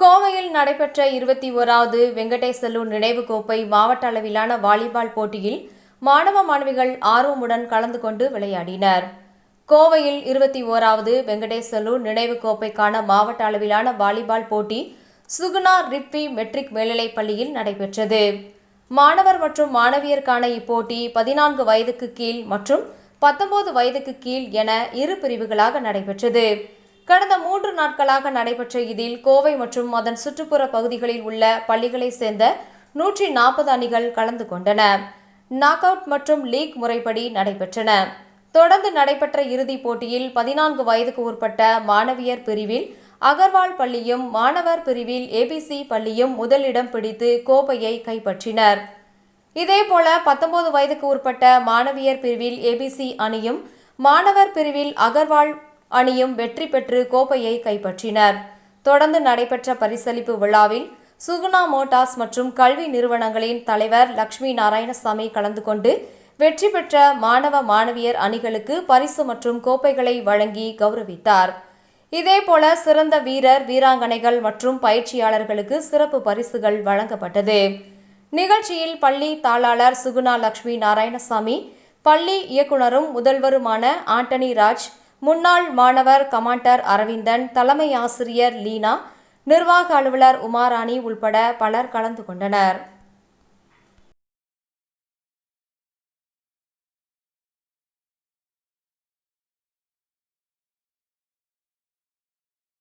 கோவையில் நடைபெற்ற 21வது வெங்கடேசலு நினைவு கோப்பை மாவட்ட அளவிலான வாலிபால் போட்டியில் மாணவ மாணவிகள் ஆர்வமுடன் கலந்து கொண்டு விளையாடினர். கோவையில் 21வது வெங்கடேசலு நினைவு கோப்பைக்கான மாவட்ட அளவிலான வாலிபால் போட்டி சுகுணா ரிப்பி மெட்ரிக் மேல்நிலைப் பள்ளியில் நடைபெற்றது. மாணவர் மற்றும் மாணவியருக்கான இப்போட்டி 14 வயதுக்கு கீழ் மற்றும் 19 வயதுக்கு கீழ் என இரு பிரிவுகளாக நடைபெற்றது. கடந்த 3 நாட்களாக நடைபெற்ற இதில் கோவை மற்றும் அதன் சுற்றுப்புற பகுதிகளில் உள்ள பள்ளிகளைச் சேர்ந்த 140 அணிகள் கலந்து கொண்டன. நாக் அவுட் மற்றும் லீக் முறைப்படி நடைபெற்றன. தொடர்ந்து நடைபெற்ற இறுதிப் போட்டியில் 14 வயதுக்கு உட்பட்ட மாணவியர் பிரிவில் அகர்வால் பள்ளியும் மாணவர் பிரிவில் ஏபிசி பள்ளியும் முதலிடம் பிடித்து கோப்பையை கைப்பற்றினர். இதேபோல 19 வயதுக்கு உட்பட்ட மாணவியர் பிரிவில் ஏபிசி அணியும் மாணவர் பிரிவில் அகர்வால் அணியும் வெற்றி பெற்று கோப்பையை கைப்பற்றினர். தொடர்ந்து நடைபெற்ற பரிசளிப்பு விழாவில் சுகுணா மோட்டார்ஸ் மற்றும் கல்வி நிறுவனங்களின் தலைவர் லட்சுமி நாராயணசாமி கலந்து கொண்டு வெற்றி பெற்ற மாணவ மாணவியர் அணிகளுக்கு பரிசு மற்றும் கோப்பைகளை வழங்கி கௌரவித்தார். இதேபோல சிறந்த வீரர் வீராங்கனைகள் மற்றும் பயிற்சியாளர்களுக்கு சிறப்பு பரிசுகள் வழங்கப்பட்டது. நிகழ்ச்சியில் பள்ளி தாளாளர் சுகுணா லட்சுமி நாராயணசாமி, பள்ளி இயக்குனரும் முதல்வருமான ஆண்டனி ராஜ், முன்னாள் மாணவர் கமாண்டர் அரவிந்தன், தலைமை ஆசிரியர் லீனா, நிர்வாக அலுவலர் உமாராணி உள்பட பலர் கலந்து கொண்டனர்.